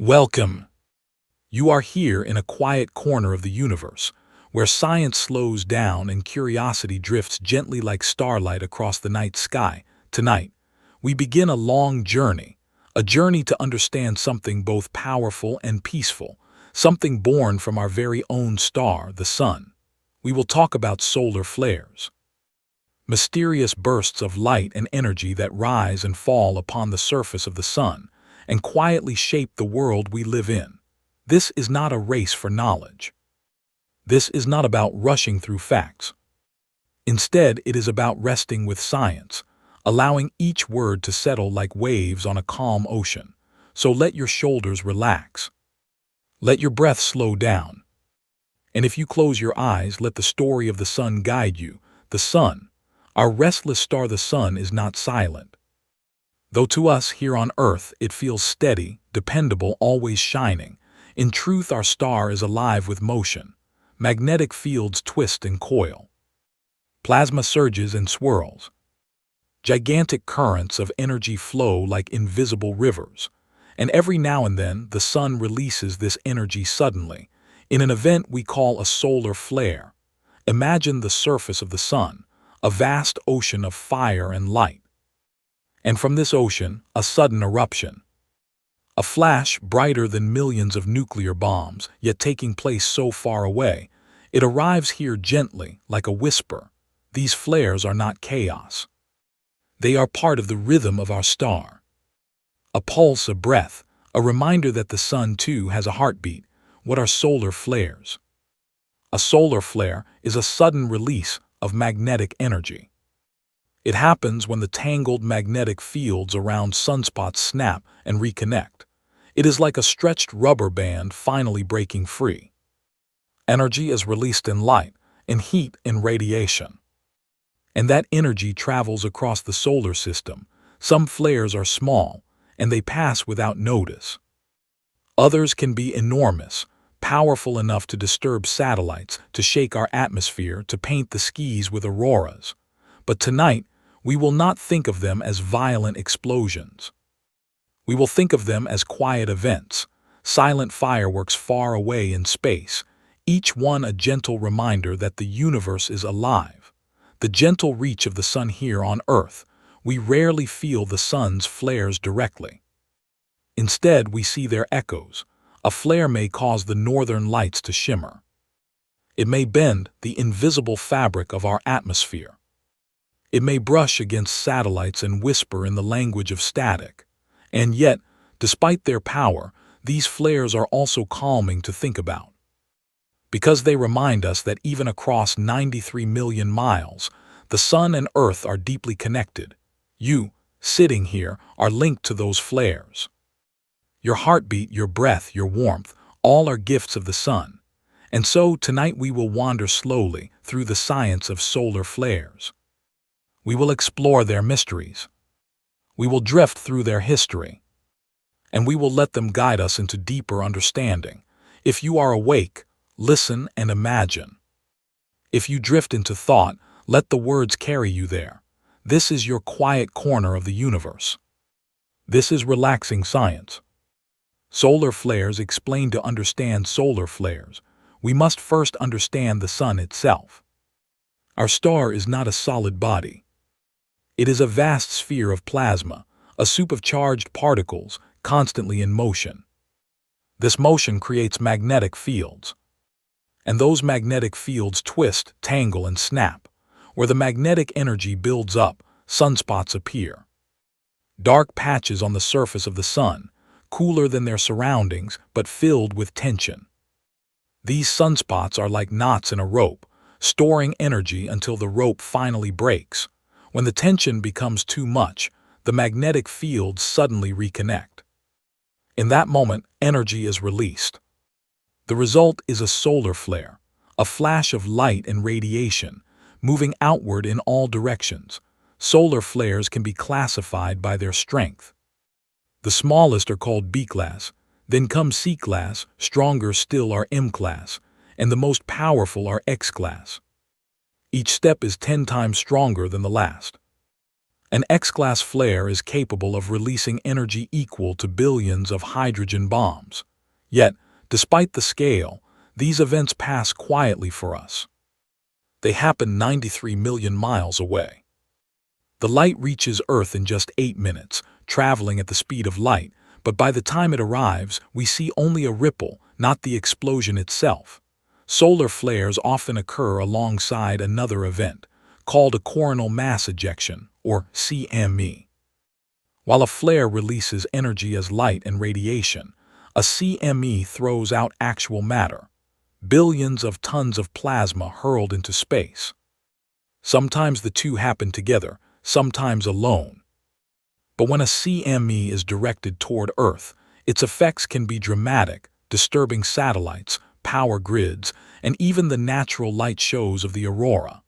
Welcome. You are here in a quiet corner of the universe, where science slows down and curiosity drifts gently like starlight across the night sky. Tonight, we begin a long journey, a journey to understand something both powerful and peaceful, something born from our very own star, the sun. We will talk about solar flares, mysterious bursts of light and energy that rise and fall upon the surface of the sun and quietly shape the world we live in. This is not a race for knowledge. This is not about rushing through facts. Instead, it is about resting with science, allowing each word to settle like waves on a calm ocean. So let your shoulders relax. Let your breath slow down. And if you close your eyes, let the story of the sun guide you. The sun, our restless star, the sun is not silent. Though to us here on Earth it feels steady, dependable, always shining, in truth our star is alive with motion. Magnetic fields twist and coil. Plasma surges and swirls. Gigantic currents of energy flow like invisible rivers. And every now and then the sun releases this energy suddenly, in an event we call a solar flare. Imagine the surface of the sun, a vast ocean of fire and light. And from this ocean, a sudden eruption. A flash brighter than millions of nuclear bombs, yet taking place so far away. It arrives here gently, like a whisper. These flares are not chaos. They are part of the rhythm of our star. A pulse, a breath, a reminder that the sun too has a heartbeat. What are solar flares? A solar flare is a sudden release of magnetic energy. It happens when the tangled magnetic fields around sunspots snap and reconnect. It is like a stretched rubber band finally breaking free. Energy is released in light, in heat, in radiation. And that energy travels across the solar system. Some flares are small, and they pass without notice. Others can be enormous, powerful enough to disturb satellites, to shake our atmosphere, to paint the skies with auroras. But tonight, we will not think of them as violent explosions. We will think of them as quiet events, silent fireworks far away in space, each one a gentle reminder that the universe is alive. The gentle reach of the sun here on Earth. We rarely feel the sun's flares directly. Instead, we see their echoes. A flare may cause the northern lights to shimmer. It may bend the invisible fabric of our atmosphere. It may brush against satellites and whisper in the language of static. And yet, despite their power, these flares are also calming to think about. Because they remind us that even across 93 million miles, the sun and Earth are deeply connected. You, sitting here, are linked to those flares. Your heartbeat, your breath, your warmth, all are gifts of the sun. And so, tonight we will wander slowly through the science of solar flares. We will explore their mysteries. We will drift through their history. And we will let them guide us into deeper understanding. If you are awake, listen and imagine. If you drift into thought, let the words carry you there. This is your quiet corner of the universe. This is relaxing science. Solar flares. Explain. To understand solar flares, we must first understand the sun itself. Our star is not a solid body. It is a vast sphere of plasma, a soup of charged particles, constantly in motion. This motion creates magnetic fields. And those magnetic fields twist, tangle, and snap. Where the magnetic energy builds up, sunspots appear. Dark patches on the surface of the sun, cooler than their surroundings, but filled with tension. These sunspots are like knots in a rope, storing energy until the rope finally breaks. When the tension becomes too much, the magnetic fields suddenly reconnect. In that moment, energy is released. The result is a solar flare, a flash of light and radiation, moving outward in all directions. Solar flares can be classified by their strength. The smallest are called B-class, then comes C-class, stronger still are M-class, and the most powerful are X-class. Each step is 10 times stronger than the last. An X-class flare is capable of releasing energy equal to billions of hydrogen bombs. Yet, despite the scale, these events pass quietly for us. They happen 93 million miles away. The light reaches Earth in just 8 minutes, traveling at the speed of light, but by the time it arrives, we see only a ripple, not the explosion itself. Solar flares often occur alongside another event, called a coronal mass ejection, or CME. While a flare releases energy as light and radiation, a CME throws out actual matter, billions of tons of plasma hurled into space. Sometimes the two happen together, sometimes alone. But when a CME is directed toward Earth, its effects can be dramatic, disturbing satellites, power grids, and even the natural light shows of the aurora.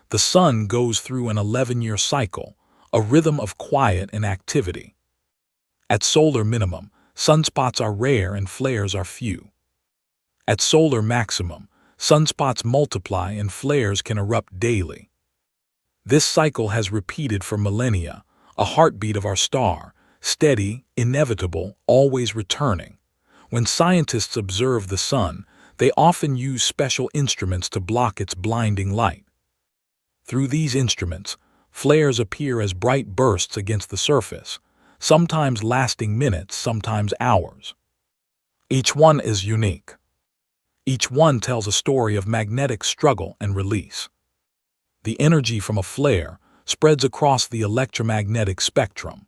The sun goes through an 11-year cycle, a rhythm of quiet and activity. At solar minimum, sunspots are rare and flares are few. At solar maximum, sunspots multiply and flares can erupt daily. This cycle has repeated for millennia, a heartbeat of our star, steady, inevitable, always returning. When scientists observe the sun, they often use special instruments to block its blinding light. Through these instruments, flares appear as bright bursts against the surface, sometimes lasting minutes, sometimes hours. Each one is unique. Each one tells a story of magnetic struggle and release. The energy from a flare spreads across the electromagnetic spectrum.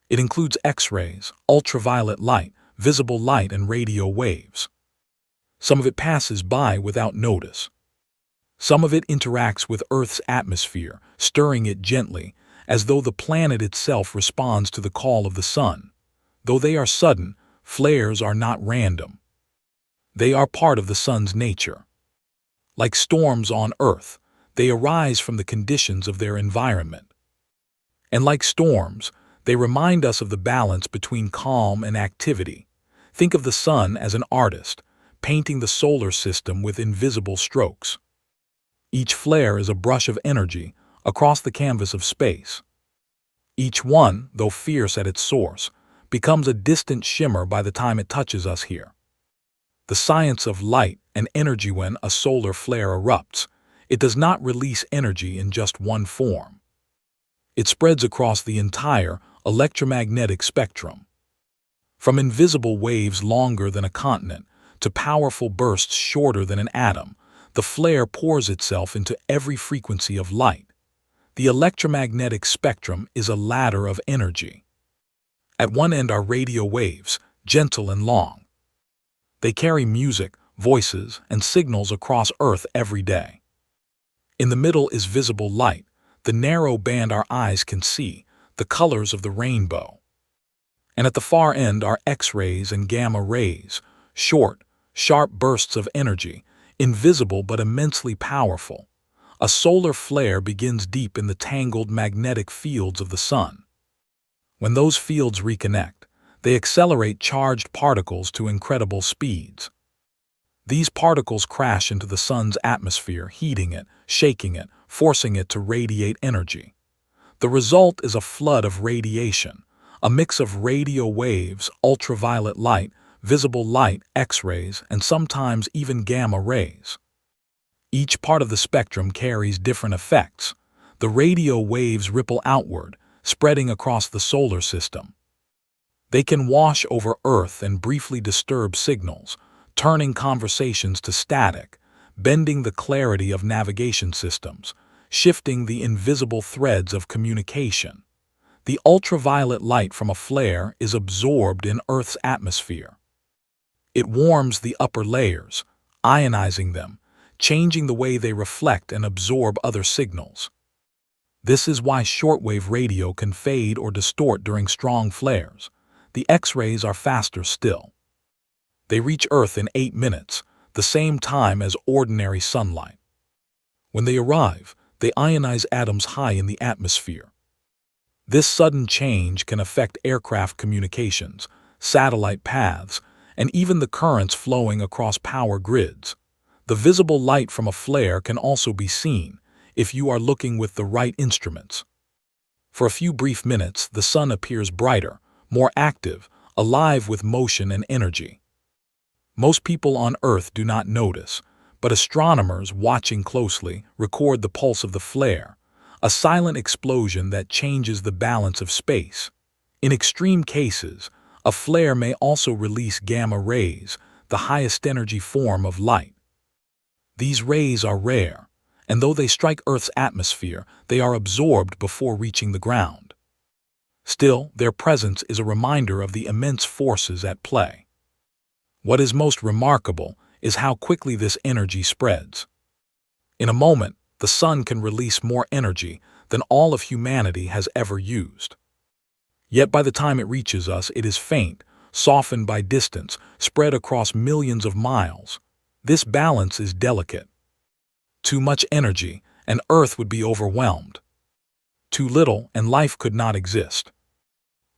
It includes X-rays, ultraviolet light, visible light, and radio waves. Some of it passes by without notice. Some of it interacts with Earth's atmosphere, stirring it gently, as though the planet itself responds to the call of the sun. Though they are sudden, flares are not random. They are part of the sun's nature. Like storms on Earth, they arise from the conditions of their environment. And like storms, they remind us of the balance between calm and activity. Think of the sun as an artist, painting the solar system with invisible strokes. Each flare is a brush of energy across the canvas of space. Each one, though fierce at its source, becomes a distant shimmer by the time it touches us here. The science of light and energy. When a solar flare erupts, it does not release energy in just one form. It spreads across the entire electromagnetic spectrum. From invisible waves longer than a continent to powerful bursts shorter than an atom, the flare pours itself into every frequency of light. The electromagnetic spectrum is a ladder of energy. At one end are radio waves, gentle and long. They carry music, voices, and signals across Earth every day. In the middle is visible light, the narrow band our eyes can see, the colors of the rainbow. And at the far end are X-rays and gamma rays, short, sharp bursts of energy, invisible but immensely powerful. A solar flare begins deep in the tangled magnetic fields of the sun. When those fields reconnect, they accelerate charged particles to incredible speeds. These particles crash into the sun's atmosphere, heating it, shaking it, forcing it to radiate energy. The result is a flood of radiation, a mix of radio waves, ultraviolet light, visible light, X-rays, and sometimes even gamma rays. Each part of the spectrum carries different effects. The radio waves ripple outward, spreading across the solar system. They can wash over Earth and briefly disturb signals, turning conversations to static, bending the clarity of navigation systems, shifting the invisible threads of communication. The ultraviolet light from a flare is absorbed in Earth's atmosphere. It warms the upper layers, ionizing them, changing the way they reflect and absorb other signals. This is why shortwave radio can fade or distort during strong flares. The X-rays are faster still. They reach Earth in 8 minutes, the same time as ordinary sunlight. When they arrive, they ionize atoms high in the atmosphere. This sudden change can affect aircraft communications, satellite paths, and even the currents flowing across power grids. The visible light from a flare can also be seen if you are looking with the right instruments. For a few brief minutes, the sun appears brighter, more active, alive with motion and energy. Most people on Earth do not notice, but astronomers watching closely record the pulse of the flare, a silent explosion that changes the balance of space. In extreme cases, a flare may also release gamma rays, the highest energy form of light. These rays are rare, and though they strike Earth's atmosphere, they are absorbed before reaching the ground. Still, their presence is a reminder of the immense forces at play. What is most remarkable is how quickly this energy spreads. In a moment, the sun can release more energy than all of humanity has ever used. Yet by the time it reaches us, it is faint, softened by distance, spread across millions of miles. This balance is delicate. Too much energy, and Earth would be overwhelmed. Too little, and life could not exist.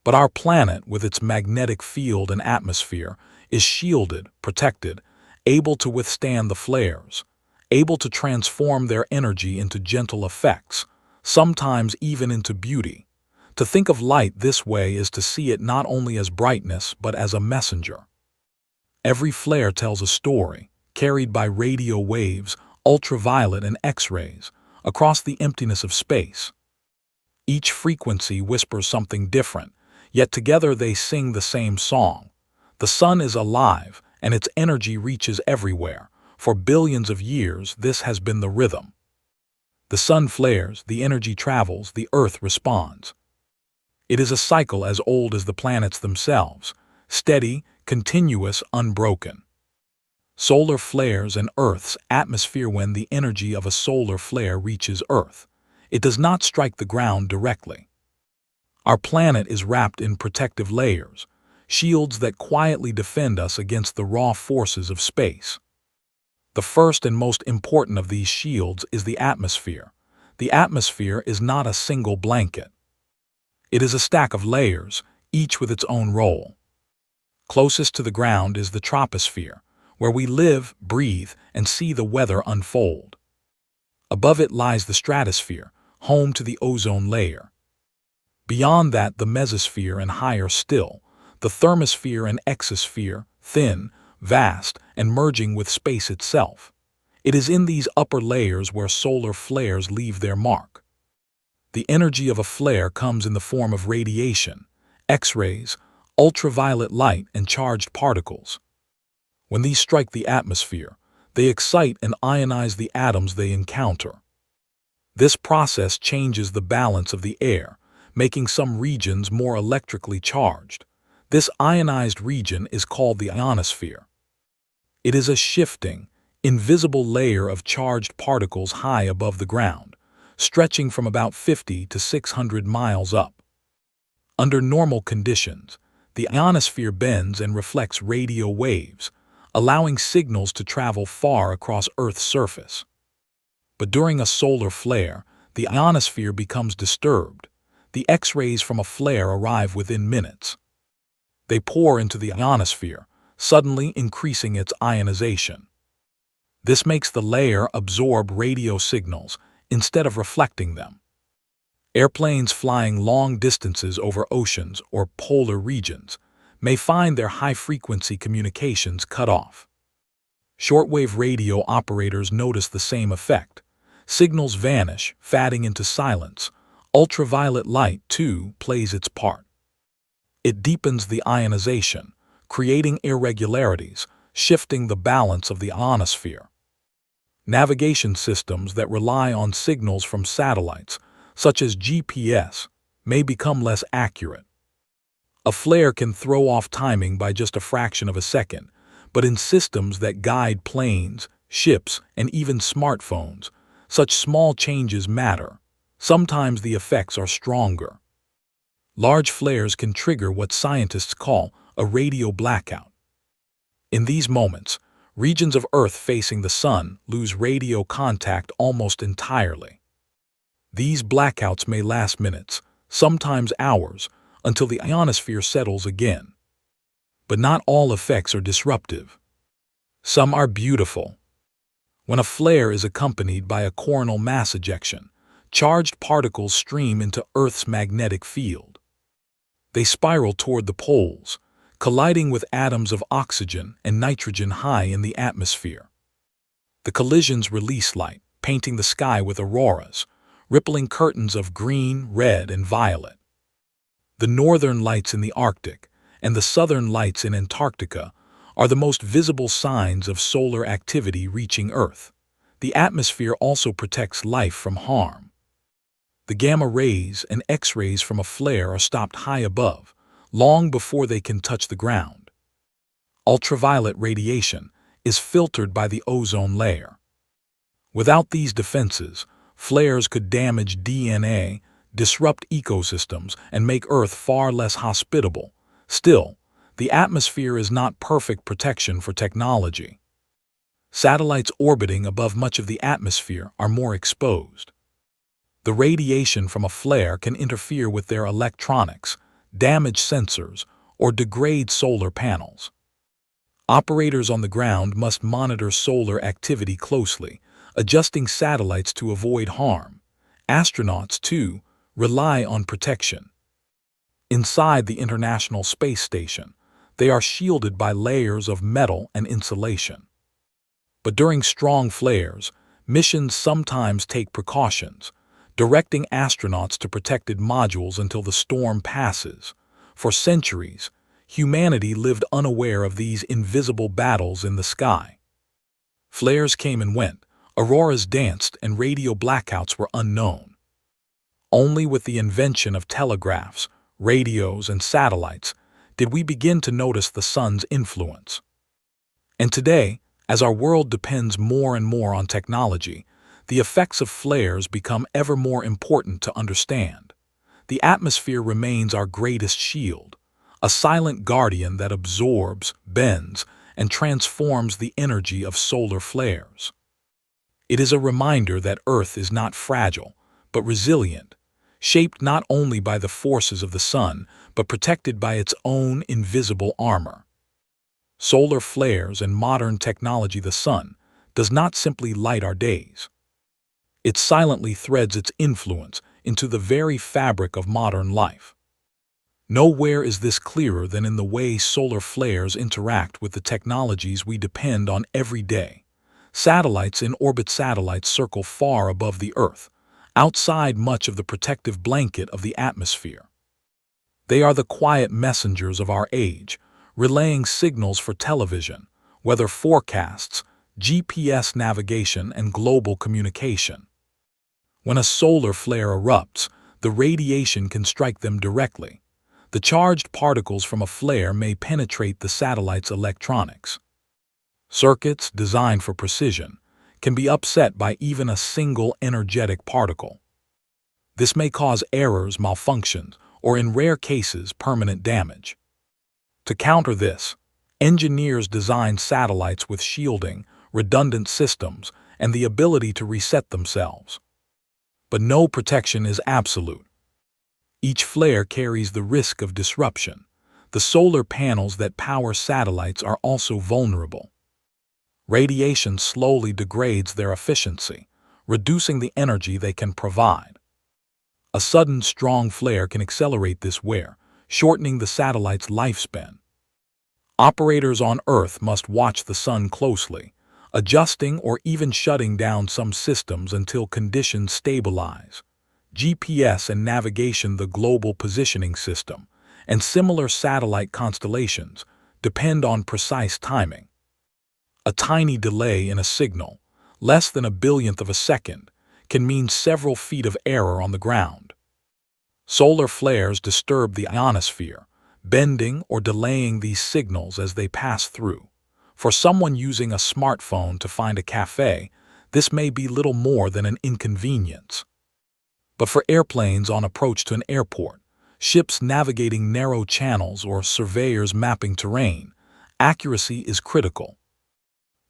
But our planet, with its magnetic field and atmosphere, is shielded, protected, able to withstand the flares, able to transform their energy into gentle effects, sometimes even into beauty. To think of light this way is to see it not only as brightness but as a messenger. Every flare tells a story, carried by radio waves, ultraviolet and X-rays, across the emptiness of space. Each frequency whispers something different, yet together they sing the same song. The sun is alive, and its energy reaches everywhere. For billions of years, this has been the rhythm. The sun flares, the energy travels, the Earth responds. It is a cycle as old as the planets themselves, steady, continuous, unbroken. Solar flares and Earth's atmosphere. When the energy of a solar flare reaches Earth, it does not strike the ground directly. Our planet is wrapped in protective layers, shields that quietly defend us against the raw forces of space. The first and most important of these shields is the atmosphere. The atmosphere is not a single blanket. It is a stack of layers, each with its own role. Closest to the ground is the troposphere, where we live, breathe, and see the weather unfold. Above it lies the stratosphere, home to the ozone layer. Beyond that, the mesosphere, and higher still, the thermosphere and exosphere, thin, vast, and merging with space itself. It is in these upper layers where solar flares leave their mark. The energy of a flare comes in the form of radiation, X-rays, ultraviolet light, and charged particles. When these strike the atmosphere, they excite and ionize the atoms they encounter. This process changes the balance of the air, making some regions more electrically charged. This ionized region is called the ionosphere. It is a shifting, invisible layer of charged particles high above the ground, stretching from about 50 to 600 miles up. Under normal conditions, the ionosphere bends and reflects radio waves, allowing signals to travel far across Earth's surface. But during a solar flare, the ionosphere becomes disturbed. The X-rays from a flare arrive within minutes. They pour into the ionosphere, suddenly increasing its ionization. This makes the layer absorb radio signals instead of reflecting them. Airplanes flying long distances over oceans or polar regions may find their high-frequency communications cut off. Shortwave radio operators notice the same effect. Signals vanish, fading into silence. Ultraviolet light, too, plays its part. It deepens the ionization, creating irregularities, shifting the balance of the ionosphere. Navigation systems that rely on signals from satellites, such as GPS, may become less accurate. A flare can throw off timing by just a fraction of a second, but in systems that guide planes, ships, and even smartphones, such small changes matter. Sometimes the effects are stronger. Large flares can trigger what scientists call a radio blackout. In these moments, regions of Earth facing the sun lose radio contact almost entirely. These blackouts may last minutes, sometimes hours, until the ionosphere settles again. But not all effects are disruptive. Some are beautiful. When a flare is accompanied by a coronal mass ejection, charged particles stream into Earth's magnetic field. They spiral toward the poles, colliding with atoms of oxygen and nitrogen high in the atmosphere. The collisions release light, painting the sky with auroras, rippling curtains of green, red, and violet. The northern lights in the Arctic and the southern lights in Antarctica are the most visible signs of solar activity reaching Earth. The atmosphere also protects life from harm. The gamma rays and X-rays from a flare are stopped high above, long before they can touch the ground. Ultraviolet radiation is filtered by the ozone layer. Without these defenses, flares could damage DNA, disrupt ecosystems, and make Earth far less hospitable. Still, the atmosphere is not perfect protection for technology. Satellites orbiting above much of the atmosphere are more exposed. The radiation from a flare can interfere with their electronics, damage sensors, or degrade solar panels. Operators on the ground must monitor solar activity closely, adjusting satellites to avoid harm. Astronauts, too, rely on protection. Inside the International Space Station, they are shielded by layers of metal and insulation. But during strong flares, missions sometimes take precautions, directing astronauts to protected modules until the storm passes. For centuries, humanity lived unaware of these invisible battles in the sky. Flares came and went, auroras danced, and radio blackouts were unknown. Only with the invention of telegraphs, radios, and satellites did we begin to notice the sun's influence. And today, as our world depends more and more on technology, the effects of flares become ever more important to understand. The atmosphere remains our greatest shield, a silent guardian that absorbs, bends, and transforms the energy of solar flares. It is a reminder that Earth is not fragile, but resilient, shaped not only by the forces of the sun, but protected by its own invisible armor. Solar flares and modern technology, the sun, does not simply light our days. It silently threads its influence into the very fabric of modern life. Nowhere is this clearer than in the way solar flares interact with the technologies we depend on every day. Satellites in orbit. Satellites circle far above the Earth, outside much of the protective blanket of the atmosphere. They are the quiet messengers of our age, relaying signals for television, weather forecasts, GPS navigation, and global communication. When a solar flare erupts, the radiation can strike them directly. The charged particles from a flare may penetrate the satellite's electronics. Circuits designed for precision can be upset by even a single energetic particle. This may cause errors, malfunctions, or in rare cases, permanent damage. To counter this, engineers design satellites with shielding, redundant systems, and the ability to reset themselves. But no protection is absolute. Each flare carries the risk of disruption. The solar panels that power satellites are also vulnerable. Radiation slowly degrades their efficiency, reducing the energy they can provide. A sudden strong flare can accelerate this wear, shortening the satellite's lifespan. Operators on Earth must watch the sun closely, adjusting or even shutting down some systems until conditions stabilize. GPS and navigation, the global positioning system, and similar satellite constellations depend on precise timing. A tiny delay in a signal, less than a billionth of a second, can mean several feet of error on the ground. Solar flares disturb the ionosphere, bending or delaying these signals as they pass through. For someone using a smartphone to find a cafe, this may be little more than an inconvenience. But for airplanes on approach to an airport, ships navigating narrow channels, or surveyors mapping terrain, accuracy is critical.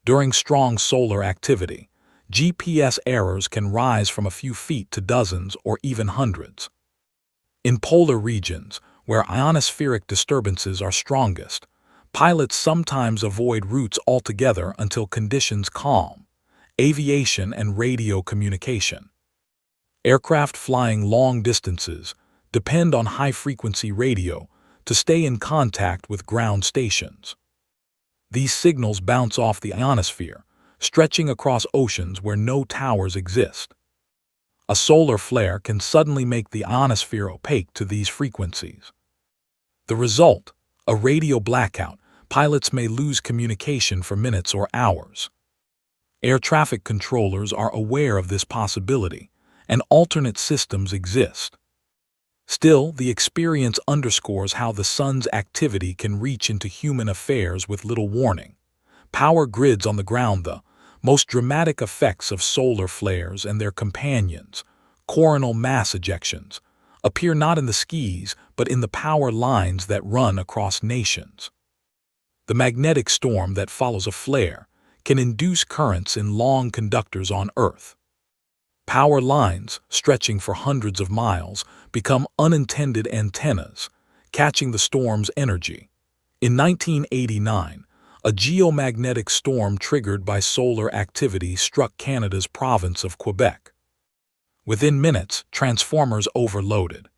During strong solar activity, GPS errors can rise from a few feet to dozens or even hundreds. In polar regions, where ionospheric disturbances are strongest, pilots sometimes avoid routes altogether until conditions calm. Aviation and radio communication. Aircraft flying long distances depend on high-frequency radio to stay in contact with ground stations. These signals bounce off the ionosphere, stretching across oceans where no towers exist. A solar flare can suddenly make the ionosphere opaque to these frequencies. The result, a radio blackout. Pilots may lose communication for minutes or hours. Air traffic controllers are aware of this possibility, and alternate systems exist. Still, the experience underscores how the sun's activity can reach into human affairs with little warning. Power grids on the ground. The most dramatic effects of solar flares and their companions, coronal mass ejections, appear not in the skies but in the power lines that run across nations. The magnetic storm that follows a flare can induce currents in long conductors on Earth. Power lines, stretching for hundreds of miles, become unintended antennas, catching the storm's energy. In 1989, a geomagnetic storm triggered by solar activity struck Canada's province of Quebec. Within minutes, transformers overloaded.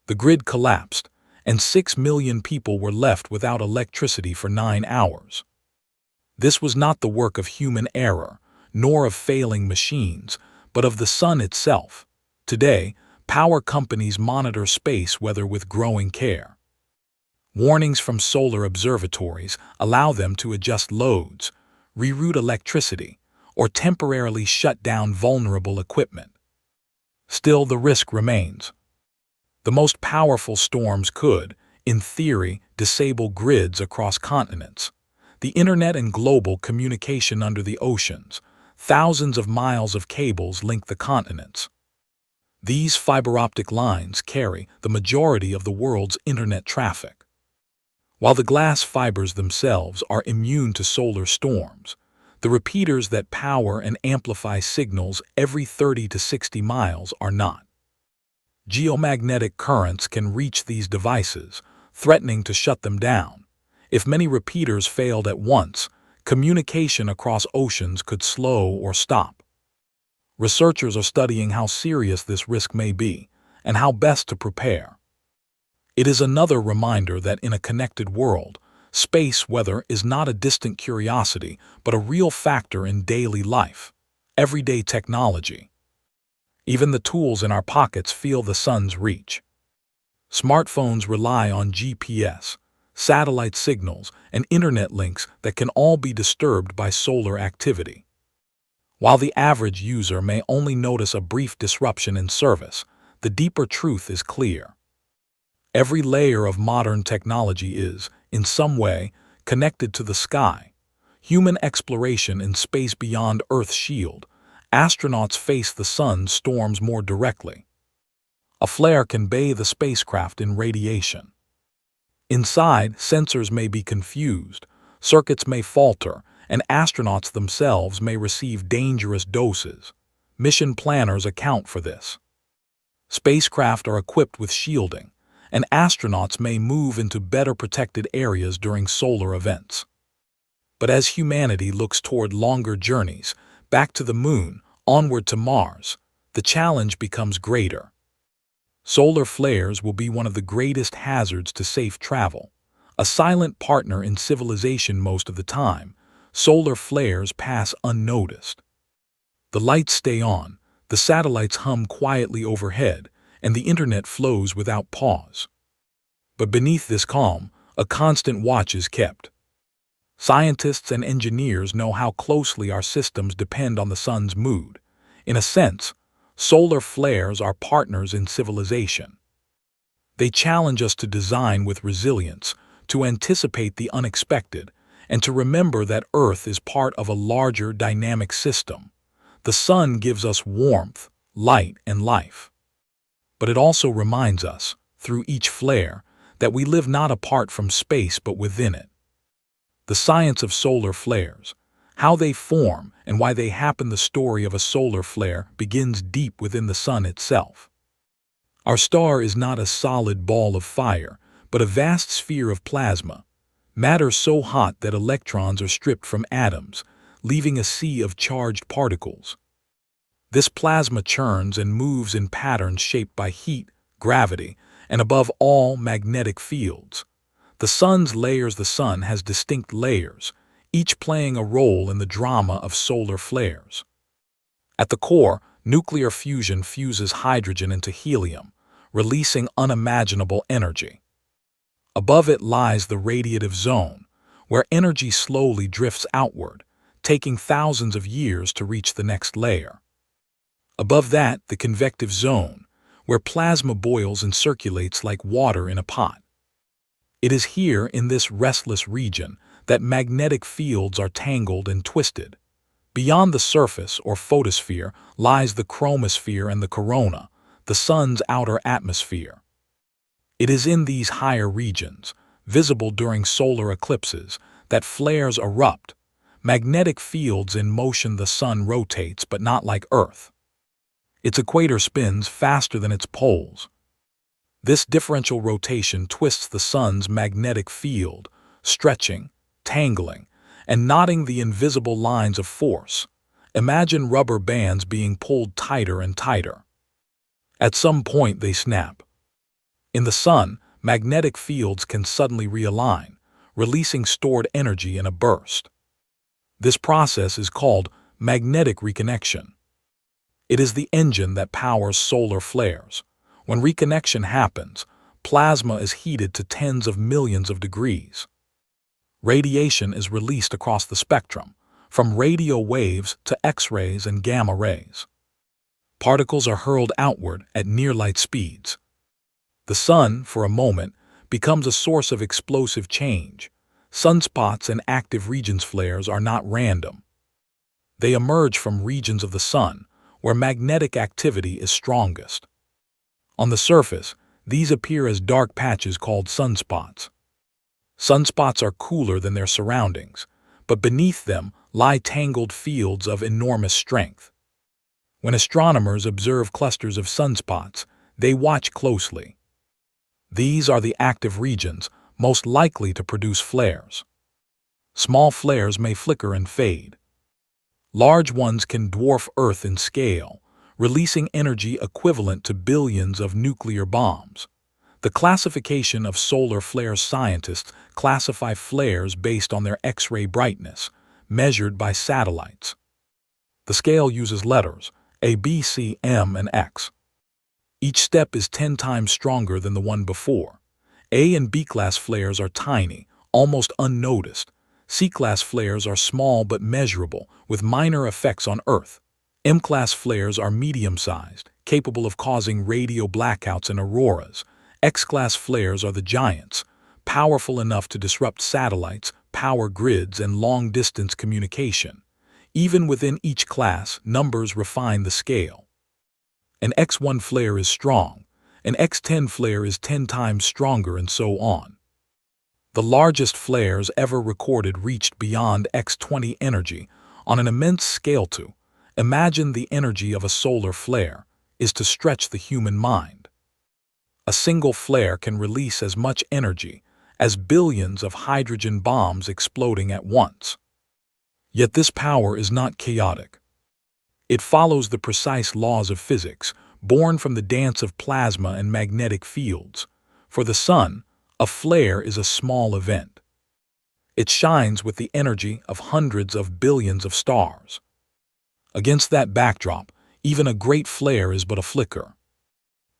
The grid collapsed, and 6 million people were left without electricity for 9 hours. This was not the work of human error, nor of failing machines, but of the sun itself. Today, power companies monitor space weather with growing care. Warnings from solar observatories allow them to adjust loads, reroute electricity, or temporarily shut down vulnerable equipment. Still, the risk remains. The most powerful storms could, in theory, disable grids across continents. The internet and global communication under the oceans. Thousands of miles of cables link the continents. These fiber optic lines carry the majority of the world's internet traffic. While the glass fibers themselves are immune to solar storms, the repeaters that power and amplify signals every 30 to 60 miles are not. Geomagnetic currents can reach these devices, threatening to shut them down. If many repeaters failed at once, communication across oceans could slow or stop. Researchers are studying how serious this risk may be and how best to prepare. It is another reminder that in a connected world, space weather is not a distant curiosity but a real factor in daily life, everyday technology. Even the tools in our pockets feel the sun's reach. Smartphones rely on GPS, satellite signals, and internet links that can all be disturbed by solar activity. While the average user may only notice a brief disruption in service, the deeper truth is clear. Every layer of modern technology is, in some way, connected to the sky. Human exploration in space beyond Earth's shield. Astronauts face the sun's storms more directly. A flare can bathe a spacecraft in radiation. Inside, sensors may be confused, circuits may falter, and astronauts themselves may receive dangerous doses. Mission planners account for this. Spacecraft are equipped with shielding, and astronauts may move into better protected areas during solar events. But as humanity looks toward longer journeys, back to the moon, onward to Mars, the challenge becomes greater. Solar flares will be one of the greatest hazards to safe travel. A silent partner in civilization most of the time, solar flares pass unnoticed. The lights stay on, the satellites hum quietly overhead, and the internet flows without pause. But beneath this calm, a constant watch is kept. Scientists and engineers know how closely our systems depend on the sun's mood. In a sense, solar flares are partners in civilization. They challenge us to design with resilience, to anticipate the unexpected, and to remember that Earth is part of a larger dynamic system. The sun gives us warmth, light, and life. But it also reminds us, through each flare, that we live not apart from space but within it. The science of solar flares, how they form and why they happen. The story of a solar flare begins deep within the sun itself. Our star is not a solid ball of fire, but a vast sphere of plasma, matter so hot that electrons are stripped from atoms, leaving a sea of charged particles. This plasma churns and moves in patterns shaped by heat, gravity, and above all, magnetic fields. The sun has distinct layers, each playing a role in the drama of solar flares. At the core, nuclear fusion fuses hydrogen into helium, releasing unimaginable energy. Above it lies the radiative zone, where energy slowly drifts outward, taking thousands of years to reach the next layer. Above that, the convective zone, where plasma boils and circulates like water in a pot. It is here, in this restless region, that magnetic fields are tangled and twisted. Beyond the surface, or photosphere, lies the chromosphere and the corona, the sun's outer atmosphere. It is in these higher regions, visible during solar eclipses, that flares erupt. Magnetic fields in motion. The sun rotates, but not like Earth. Its equator spins faster than its poles. This differential rotation twists the sun's magnetic field, stretching, tangling, and knotting the invisible lines of force. Imagine rubber bands being pulled tighter and tighter. At some point they snap. In the sun, magnetic fields can suddenly realign, releasing stored energy in a burst. This process is called magnetic reconnection. It is the engine that powers solar flares. When reconnection happens, plasma is heated to tens of millions of degrees. Radiation is released across the spectrum, from radio waves to X-rays and gamma rays. Particles are hurled outward at near-light speeds. The sun, for a moment, becomes a source of explosive change. Sunspots and active regions flares are not random. They emerge from regions of the sun where magnetic activity is strongest. On the surface, these appear as dark patches called sunspots. Sunspots are cooler than their surroundings, but beneath them lie tangled fields of enormous strength. When astronomers observe clusters of sunspots, they watch closely. These are the active regions most likely to produce flares. Small flares may flicker and fade. Large ones can dwarf Earth in scale, releasing energy equivalent to billions of nuclear bombs. The classification of solar flares: scientists classify flares based on their X-ray brightness, measured by satellites. The scale uses letters A, B, C, M, and X. Each step is 10 times stronger than the one before. A and B-class flares are tiny, almost unnoticed. C-class flares are small but measurable, with minor effects on Earth. M-class flares are medium-sized, capable of causing radio blackouts and auroras. X-class flares are the giants, powerful enough to disrupt satellites, power grids, and long-distance communication. Even within each class, numbers refine the scale. An X1 flare is strong, an X10 flare is 10 times stronger, and so on. The largest flares ever recorded reached beyond X20 energy on an immense scale. To imagine the energy of a solar flare is to stretch the human mind. A single flare can release as much energy as billions of hydrogen bombs exploding at once. Yet this power is not chaotic. It follows the precise laws of physics, born from the dance of plasma and magnetic fields. For the sun, a flare is a small event. It shines with the energy of hundreds of billions of stars. Against that backdrop, even a great flare is but a flicker.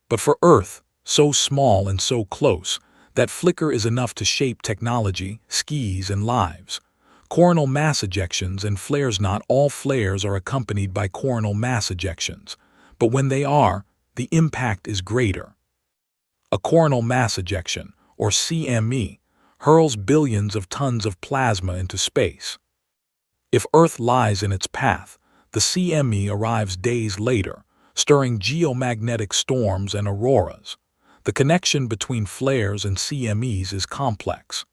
But for Earth, so small and so close, that flicker is enough to shape technology, skis, and lives. Coronal mass ejections and flares. Not all flares are accompanied by coronal mass ejections, but when they are, the impact is greater. A coronal mass ejection, or CME, hurls billions of tons of plasma into space. If Earth lies in its path, the CME arrives days later, stirring geomagnetic storms and auroras. The connection between flares and CMEs is complex.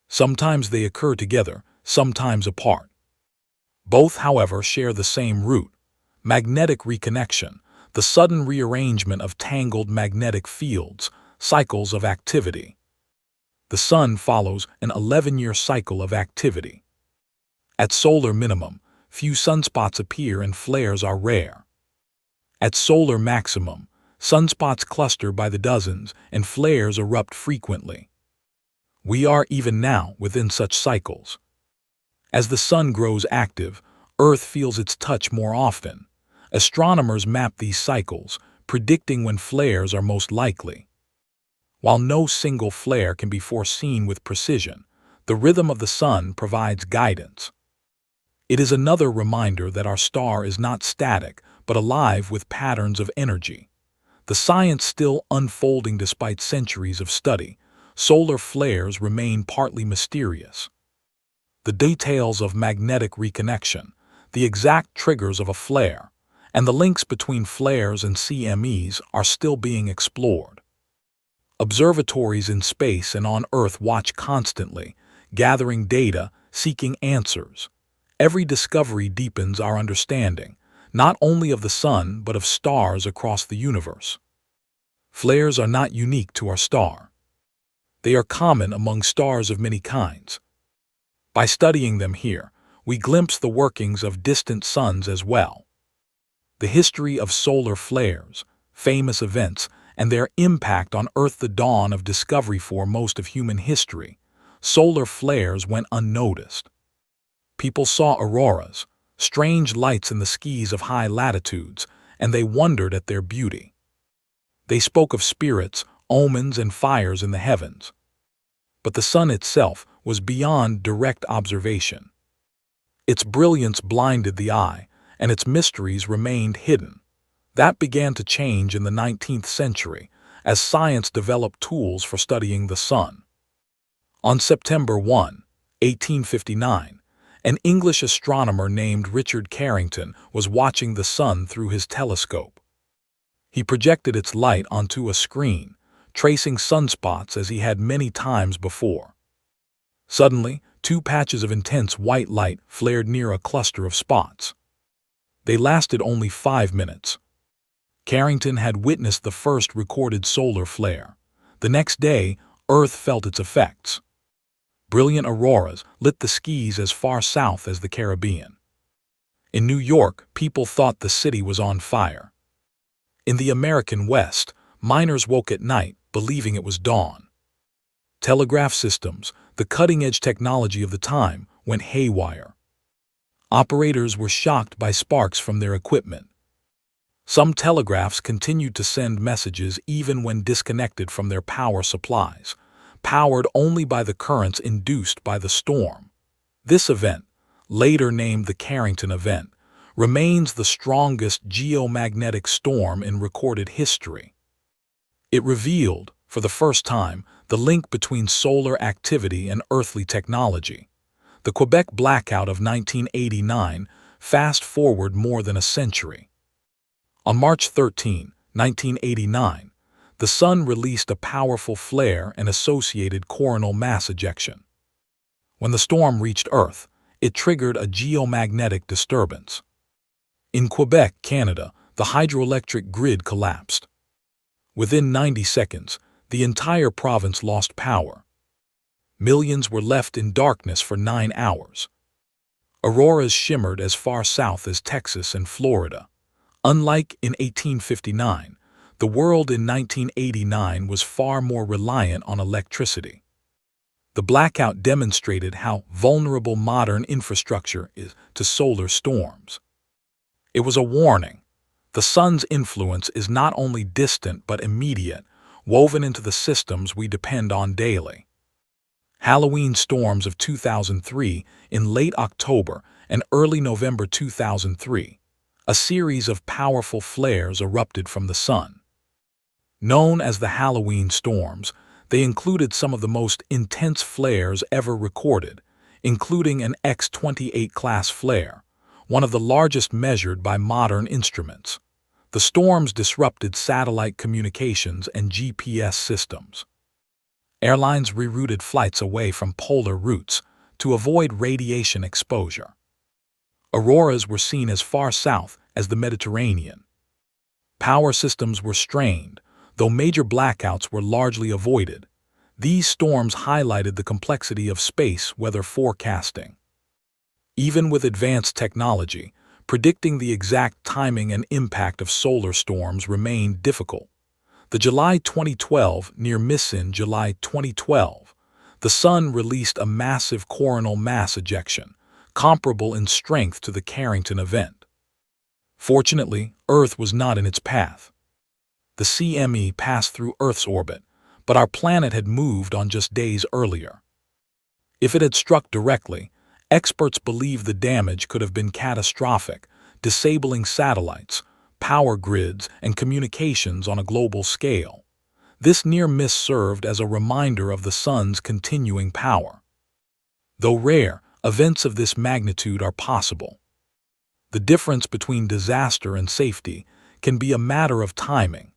Sometimes they occur together, sometimes apart. Both, however, share the same root: magnetic reconnection, the sudden rearrangement of tangled magnetic fields, cycles of activity. The sun follows an 11-year cycle of activity. At solar minimum, few sunspots appear and flares are rare. At solar maximum, sunspots cluster by the dozens and flares erupt frequently. We are even now within such cycles. As the sun grows active, Earth feels its touch more often. Astronomers map these cycles, predicting when flares are most likely. While no single flare can be foreseen with precision, the rhythm of the sun provides guidance. It is another reminder that our star is not static, but alive with patterns of energy. The science still unfolding despite centuries of study, solar flares remain partly mysterious. The details of magnetic reconnection, the exact triggers of a flare, and the links between flares and CMEs are still being explored. Observatories in space and on Earth watch constantly, gathering data, seeking answers. Every discovery deepens our understanding, not only of the sun but of stars across the universe. Flares are not unique to our star. They are common among stars of many kinds. By studying them here, we glimpse the workings of distant suns as well. The history of solar flares, famous events, and their impact on Earth. The dawn of discovery. For most of human history, solar flares went unnoticed. People saw auroras, strange lights in the skies of high latitudes, and they wondered at their beauty. They spoke of spirits, omens, and fires in the heavens. But the sun itself was beyond direct observation. Its brilliance blinded the eye, and its mysteries remained hidden. That began to change in the 19th century as science developed tools for studying the sun. On September 1, 1859, an English astronomer named Richard Carrington was watching the sun through his telescope. He projected its light onto a screen, tracing sunspots as he had many times before. Suddenly, two patches of intense white light flared near a cluster of spots. They lasted only 5 minutes. Carrington had witnessed the first recorded solar flare. The next day, Earth felt its effects. Brilliant auroras lit the skies as far south as the Caribbean. In New York, people thought the city was on fire. In the American West, miners woke at night, believing it was dawn. Telegraph systems, the cutting-edge technology of the time, went haywire. Operators were shocked by sparks from their equipment. Some telegraphs continued to send messages even when disconnected from their power supplies, powered only by the currents induced by the storm. This event, later named the Carrington event, remains the strongest geomagnetic storm in recorded history. It revealed, for the first time, the link between solar activity and earthly technology. The Quebec blackout of 1989 fast forward more than a century. On March 13, 1989, the sun released a powerful flare and associated coronal mass ejection. When the storm reached Earth, it triggered a geomagnetic disturbance. In Quebec, Canada, the hydroelectric grid collapsed. Within 90 seconds, the entire province lost power. Millions were left in darkness for 9 hours. Auroras shimmered as far south as Texas and Florida. Unlike in 1859, the world in 1989 was far more reliant on electricity. The blackout demonstrated how vulnerable modern infrastructure is to solar storms. It was a warning. The sun's influence is not only distant but immediate, woven into the systems we depend on daily. Halloween storms of 2003 in late October and early November 2003. A series of powerful flares erupted from the sun. Known as the Halloween storms, they included some of the most intense flares ever recorded, including an X-28 class flare, one of the largest measured by modern instruments. The storms disrupted satellite communications and GPS systems. Airlines rerouted flights away from polar routes to avoid radiation exposure. Auroras were seen as far south as the Mediterranean. Power systems were strained, though major blackouts were largely avoided. These storms highlighted the complexity of space weather forecasting. Even with advanced technology, predicting the exact timing and impact of solar storms remained difficult. The July 2012 near miss in July 2012, the Sun released a massive coronal mass ejection, comparable in strength to the Carrington event. Fortunately, Earth was not in its path. The CME passed through Earth's orbit, but our planet had moved on just days earlier. If it had struck directly, experts believe the damage could have been catastrophic, disabling satellites, power grids, and communications on a global scale. This near miss served as a reminder of the Sun's continuing power. Though rare, events of this magnitude are possible. The difference between disaster and safety can be a matter of timing.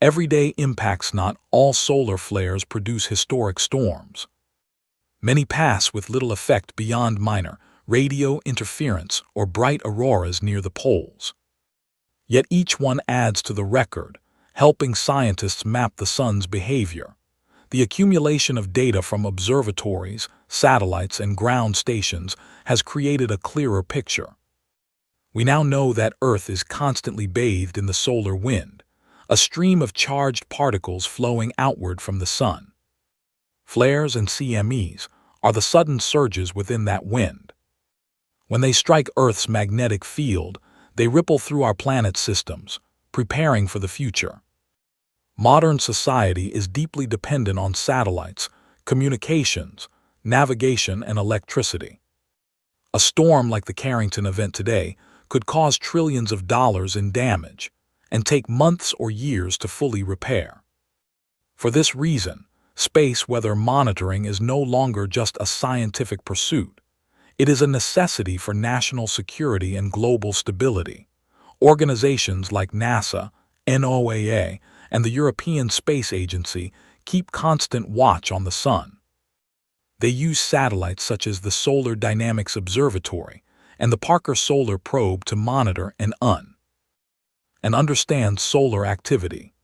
Everyday impacts, not all solar flares produce historic storms. Many pass with little effect beyond minor radio interference or bright auroras near the poles. Yet each one adds to the record, helping scientists map the Sun's behavior. The accumulation of data from observatories, satellites, and ground stations has created a clearer picture. We now know that Earth is constantly bathed in the solar wind, a stream of charged particles flowing outward from the Sun. Flares and CMEs are the sudden surges within that wind. When they strike Earth's magnetic field, they ripple through our planet's systems, preparing for the future. Modern society is deeply dependent on satellites, communications, navigation, and electricity. A storm like the Carrington event today could cause trillions of dollars in damage and take months or years to fully repair. For this reason, space weather monitoring is no longer just a scientific pursuit. It is a necessity for national security and global stability. Organizations like NASA, NOAA, and the European Space Agency keep constant watch on the Sun. They use satellites such as the Solar Dynamics Observatory and the Parker Solar Probe to monitor and understand solar activity.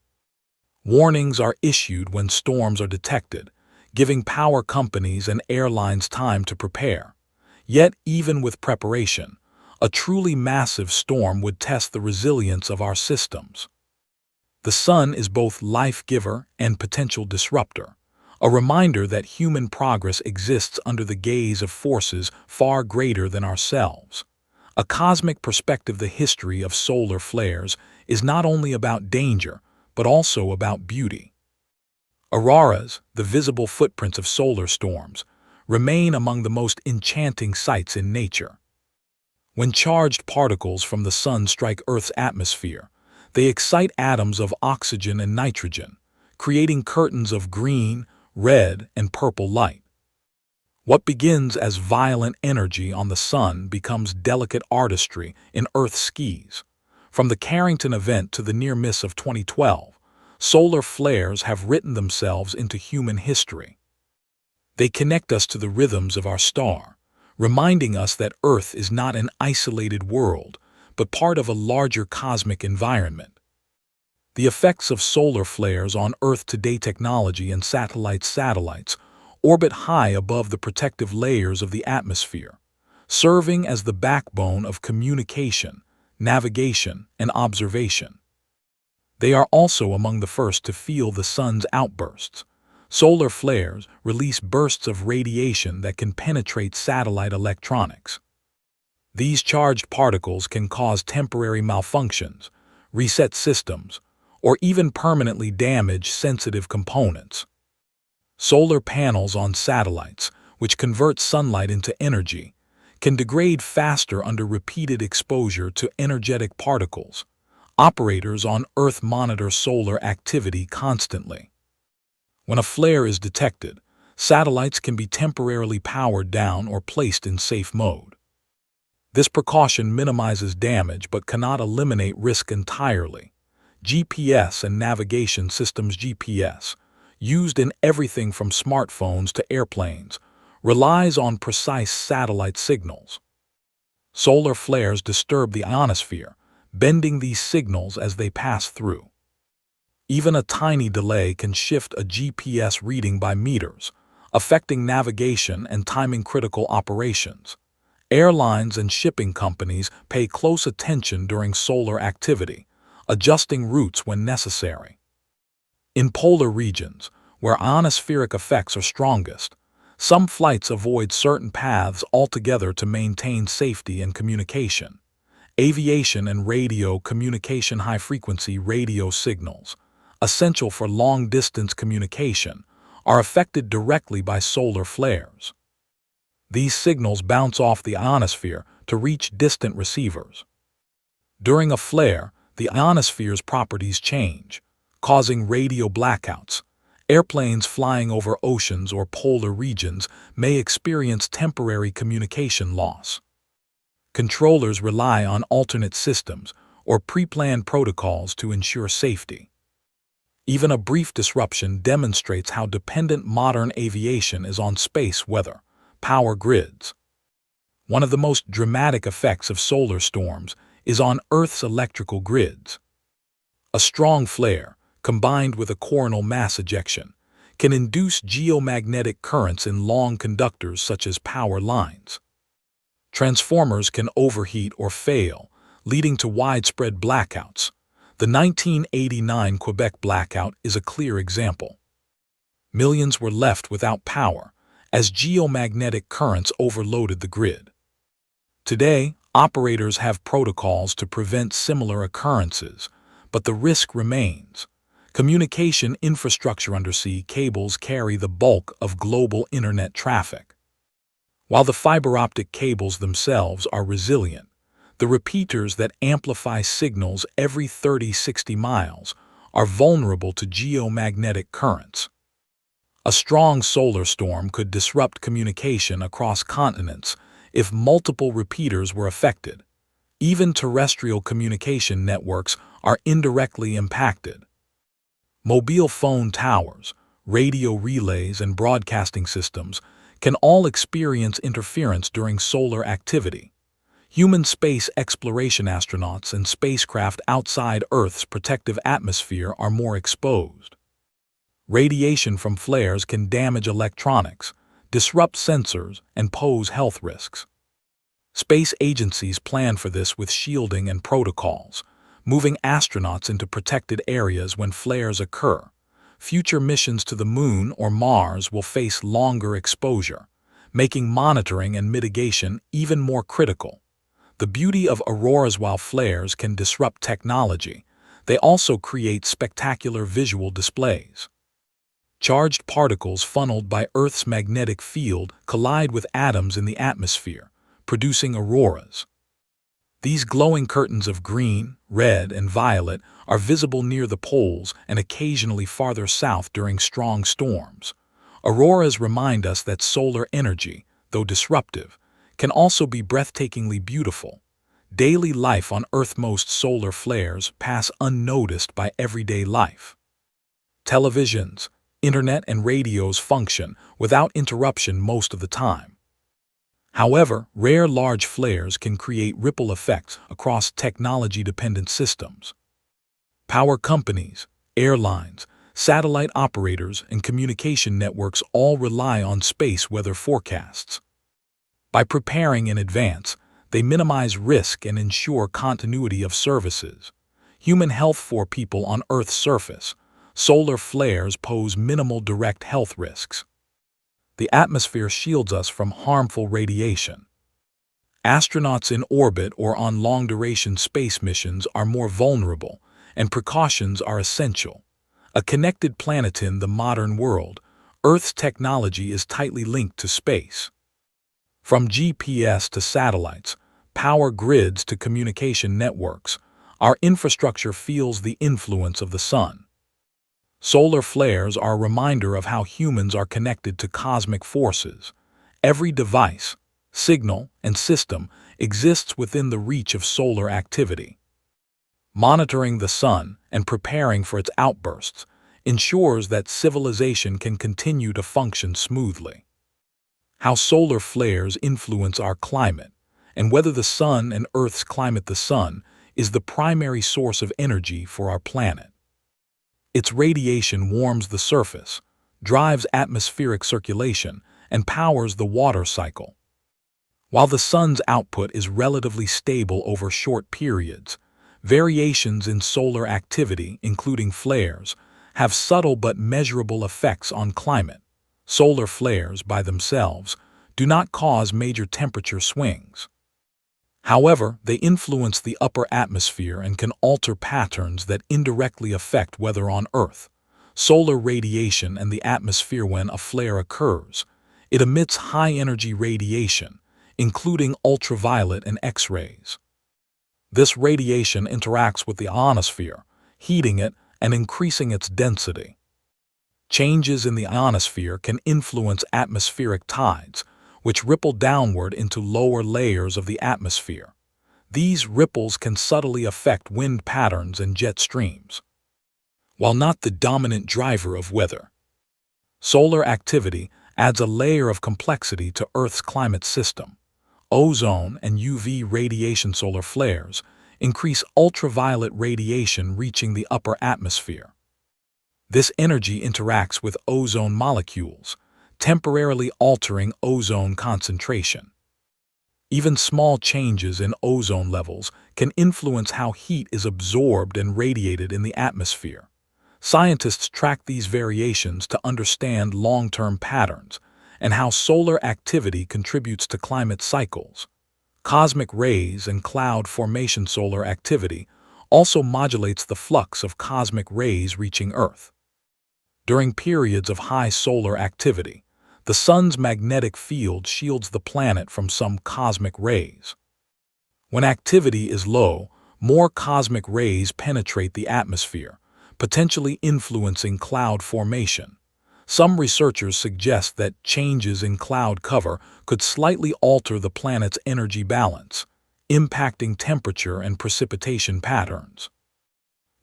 Warnings are issued when storms are detected, giving power companies and airlines time to prepare. Yet, even with preparation, a truly massive storm would test the resilience of our systems. The Sun is both life-giver and potential disruptor, a reminder that human progress exists under the gaze of forces far greater than ourselves. A cosmic perspective. The history of solar flares is not only about danger, but also about beauty. Auroras, the visible footprints of solar storms, remain among the most enchanting sights in nature. When charged particles from the Sun strike Earth's atmosphere, they excite atoms of oxygen and nitrogen, creating curtains of green, red, and purple light. What begins as violent energy on the Sun becomes delicate artistry in Earth's skies. From the Carrington event to the near miss of 2012, solar flares have written themselves into human history. They connect us to the rhythms of our star, reminding us that Earth is not an isolated world, but part of a larger cosmic environment. The effects of solar flares on Earth today. Technology and satellites orbit high above the protective layers of the atmosphere, serving as the backbone of communication, navigation, and observation. They are also among the first to feel the Sun's outbursts. Solar flares release bursts of radiation that can penetrate satellite electronics. These charged particles can cause temporary malfunctions, reset systems, or even permanently damage sensitive components. Solar panels on satellites, which convert sunlight into energy, can degrade faster under repeated exposure to energetic particles. Operators on Earth monitor solar activity constantly. When a flare is detected, satellites can be temporarily powered down or placed in safe mode. This precaution minimizes damage but cannot eliminate risk entirely. GPS and navigation systems. GPS, used in everything from smartphones to airplanes, relies on precise satellite signals. Solar flares disturb the ionosphere, bending these signals as they pass through. Even a tiny delay can shift a GPS reading by meters, affecting navigation and timing critical operations. Airlines and shipping companies pay close attention during solar activity, adjusting routes when necessary. In polar regions, where ionospheric effects are strongest, some flights avoid certain paths altogether to maintain safety and communication. Aviation and radio communication high-frequency radio signals, essential for long-distance communication, are affected directly by solar flares. These signals bounce off the ionosphere to reach distant receivers. During a flare, the ionosphere's properties change, causing radio blackouts. Airplanes flying over oceans or polar regions may experience temporary communication loss. Controllers rely on alternate systems or pre-planned protocols to ensure safety. Even a brief disruption demonstrates how dependent modern aviation is on space weather, power grids. One of the most dramatic effects of solar storms is on Earth's electrical grids. A strong flare, combined with a coronal mass ejection, can induce geomagnetic currents in long conductors such as power lines. Transformers can overheat or fail, leading to widespread blackouts. The 1989 Quebec blackout is a clear example. Millions were left without power as geomagnetic currents overloaded the grid. Today, operators have protocols to prevent similar occurrences, but the risk remains. Communication infrastructure undersea cables carry the bulk of global internet traffic. While the fiber optic cables themselves are resilient, the repeaters that amplify signals every 30-60 miles are vulnerable to geomagnetic currents. A strong solar storm could disrupt communication across continents if multiple repeaters were affected. Even terrestrial communication networks are indirectly impacted. Mobile phone towers, radio relays, and broadcasting systems can all experience interference during solar activity. Human space exploration astronauts and spacecraft outside Earth's protective atmosphere are more exposed. Radiation from flares can damage electronics, disrupt sensors, and pose health risks. Space agencies plan for this with shielding and protocols, moving astronauts into protected areas when flares occur. Future missions to the Moon or Mars will face longer exposure, making monitoring and mitigation even more critical. The beauty of auroras: while flares can disrupt technology, they also create spectacular visual displays. Charged particles funneled by Earth's magnetic field collide with atoms in the atmosphere, producing auroras. These glowing curtains of green, red, and violet are visible near the poles and occasionally farther south during strong storms. Auroras remind us that solar energy, though disruptive, can also be breathtakingly beautiful. Daily life on Earth: most solar flares pass unnoticed by everyday life. Televisions, internet, and radios function without interruption most of the time. However, rare large flares can create ripple effects across technology-dependent systems. Power companies, airlines, satellite operators, and communication networks all rely on space weather forecasts. By preparing in advance, they minimize risk and ensure continuity of services. Human health: for people on Earth's surface, solar flares pose minimal direct health risks. The atmosphere shields us from harmful radiation. Astronauts in orbit or on long-duration space missions are more vulnerable, and precautions are essential. A connected planet: in the modern world, Earth's technology is tightly linked to space. From GPS to satellites, power grids to communication networks, our infrastructure feels the influence of the sun. Solar flares are a reminder of how humans are connected to cosmic forces. Every device, signal, and system exists within the reach of solar activity. Monitoring the sun and preparing for its outbursts ensures that civilization can continue to function smoothly. How solar flares influence our climate, and whether the sun and Earth's climate: the sun is the primary source of energy for our planet. Its radiation warms the surface, drives atmospheric circulation, and powers the water cycle. While the sun's output is relatively stable over short periods, variations in solar activity, including flares, have subtle but measurable effects on climate. Solar flares, by themselves, do not cause major temperature swings. However, they influence the upper atmosphere and can alter patterns that indirectly affect weather on Earth. Solar radiation and the atmosphere. When a flare occurs, it emits high-energy radiation, including ultraviolet and X-rays. This radiation interacts with the ionosphere, heating it and increasing its density. Changes in the ionosphere can influence atmospheric tides, which ripple downward into lower layers of the atmosphere. These ripples can subtly affect wind patterns and jet streams. While not the dominant driver of weather, solar activity adds a layer of complexity to Earth's climate system. Ozone and UV radiation. Solar flares increase ultraviolet radiation reaching the upper atmosphere. This energy interacts with ozone molecules, temporarily altering ozone concentration. Even small changes in ozone levels can influence how heat is absorbed and radiated in the atmosphere. Scientists track these variations to understand long-term patterns and how solar activity contributes to climate cycles. Cosmic rays and cloud formation. Solar activity also modulates the flux of cosmic rays reaching Earth. During periods of high solar activity, the sun's magnetic field shields the planet from some cosmic rays. When activity is low, more cosmic rays penetrate the atmosphere, potentially influencing cloud formation. Some researchers suggest that changes in cloud cover could slightly alter the planet's energy balance, impacting temperature and precipitation patterns.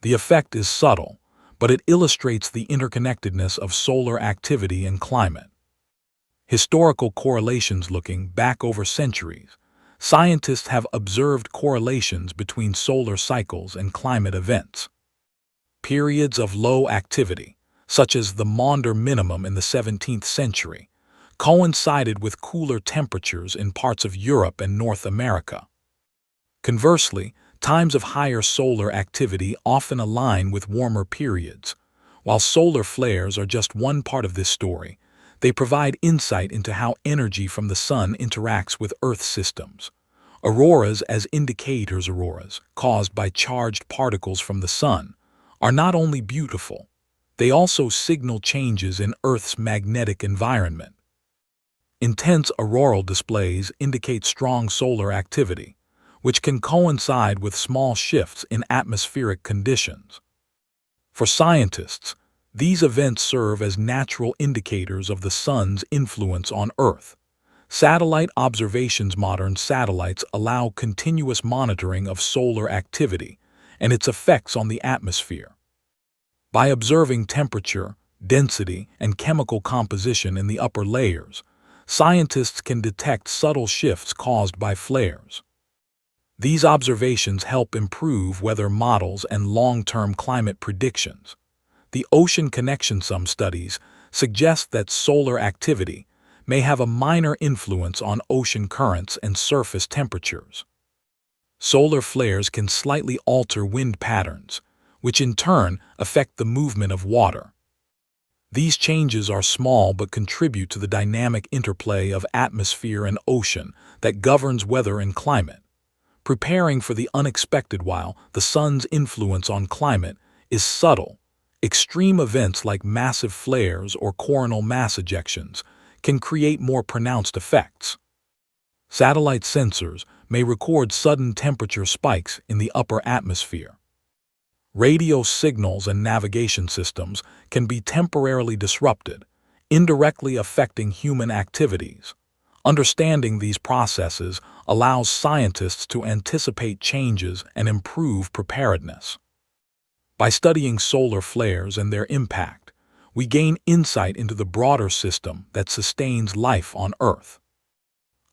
The effect is subtle, but it illustrates the interconnectedness of solar activity and climate. Historical correlations. Looking back over centuries, scientists have observed correlations between solar cycles and climate events. Periods of low activity, such as the Maunder minimum in the 17th century, coincided with cooler temperatures in parts of Europe and North America. Conversely, times of higher solar activity often align with warmer periods. While solar flares are just one part of this story, they provide insight into how energy from the sun interacts with Earth systems. Auroras as indicators. Auroras, caused by charged particles from the sun, are not only beautiful, they also signal changes in Earth's magnetic environment. Intense auroral displays indicate strong solar activity, which can coincide with small shifts in atmospheric conditions. For scientists, these events serve as natural indicators of the sun's influence on Earth. Satellite observations. Modern satellites allow continuous monitoring of solar activity and its effects on the atmosphere. By observing temperature, density, and chemical composition in the upper layers, scientists can detect subtle shifts caused by flares. These observations help improve weather models and long-term climate predictions. The ocean connection. Some studies suggest that solar activity may have a minor influence on ocean currents and surface temperatures. Solar flares can slightly alter wind patterns, which in turn affect the movement of water. These changes are small but contribute to the dynamic interplay of atmosphere and ocean that governs weather and climate. Preparing for the unexpected. While the sun's influence on climate is subtle, extreme events like massive flares or coronal mass ejections can create more pronounced effects. Satellite sensors may record sudden temperature spikes in the upper atmosphere. Radio signals and navigation systems can be temporarily disrupted, indirectly affecting human activities. Understanding these processes allows scientists to anticipate changes and improve preparedness. By studying solar flares and their impact, we gain insight into the broader system that sustains life on Earth.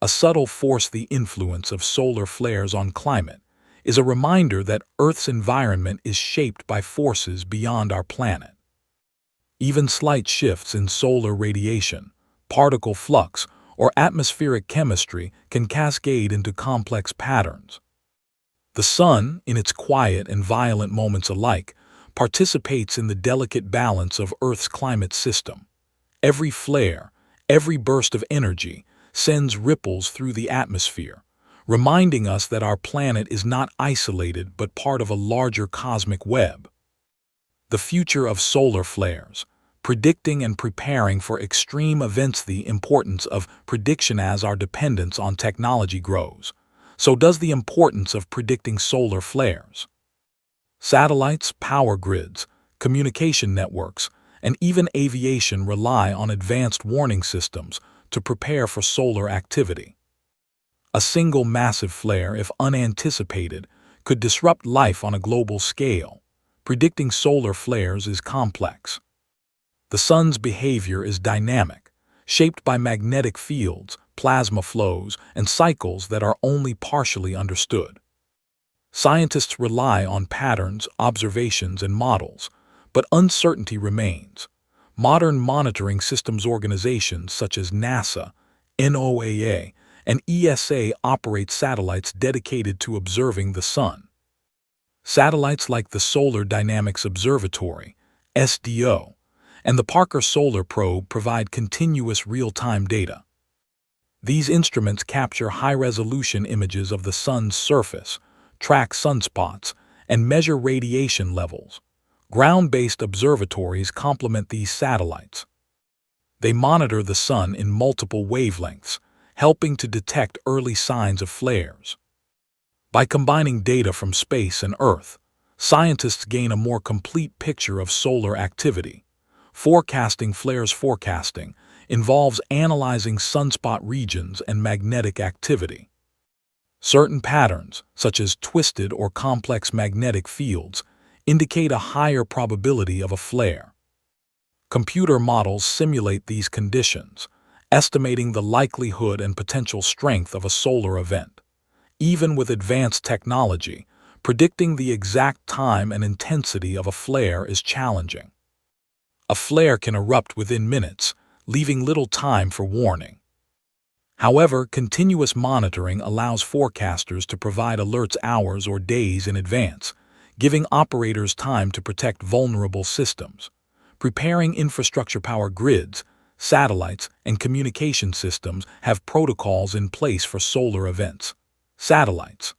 A subtle force. The influence of solar flares on climate is a reminder that Earth's environment is shaped by forces beyond our planet. Even slight shifts in solar radiation, particle flux, or atmospheric chemistry can cascade into complex patterns. The sun, in its quiet and violent moments alike, participates in the delicate balance of Earth's climate system. Every flare, every burst of energy, sends ripples through the atmosphere, reminding us that our planet is not isolated but part of a larger cosmic web. The future of solar flares, predicting and preparing for extreme events. The importance of prediction. As our dependence on technology grows, so does the importance of predicting solar flares. Satellites, power grids, communication networks, and even aviation rely on advanced warning systems to prepare for solar activity. A single massive flare, if unanticipated, could disrupt life on a global scale. Predicting solar flares is complex. The sun's behavior is dynamic, shaped by magnetic fields, plasma flows, and cycles that are only partially understood. Scientists rely on patterns, observations, and models, but uncertainty remains. Modern monitoring systems organizations such as NASA, NOAA, and ESA operate satellites dedicated to observing the sun. Satellites like the Solar Dynamics Observatory, SDO, and the Parker Solar Probe provide continuous real-time data. These instruments capture high-resolution images of the sun's surface, track sunspots, and measure radiation levels. Ground-based observatories complement these satellites. They monitor the sun in multiple wavelengths, helping to detect early signs of flares. By combining data from space and Earth, scientists gain a more complete picture of solar activity. Forecasting flares. Forecasting involves analyzing sunspot regions and magnetic activity. Certain patterns, such as twisted or complex magnetic fields, indicate a higher probability of a flare. Computer models simulate these conditions, estimating the likelihood and potential strength of a solar event. Even with advanced technology, predicting the exact time and intensity of a flare is challenging. A flare can erupt within minutes, leaving little time for warning. However, continuous monitoring allows forecasters to provide alerts hours or days in advance, giving operators time to protect vulnerable systems. Preparing infrastructure. Power grids, satellites, and communication systems have protocols in place for solar events. Satellites.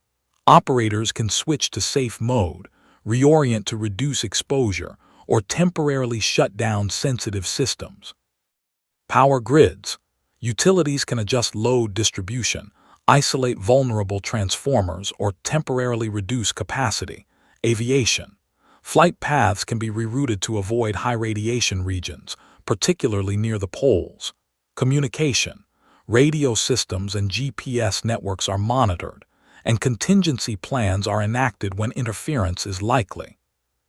Operators can switch to safe mode, reorient to reduce exposure, or temporarily shut down sensitive systems. Power grids. Utilities can adjust load distribution, isolate vulnerable transformers, or temporarily reduce capacity. Aviation. Flight paths can be rerouted to avoid high radiation regions, particularly near the poles. Communication. Radio systems and GPS networks are monitored, and contingency plans are enacted when interference is likely.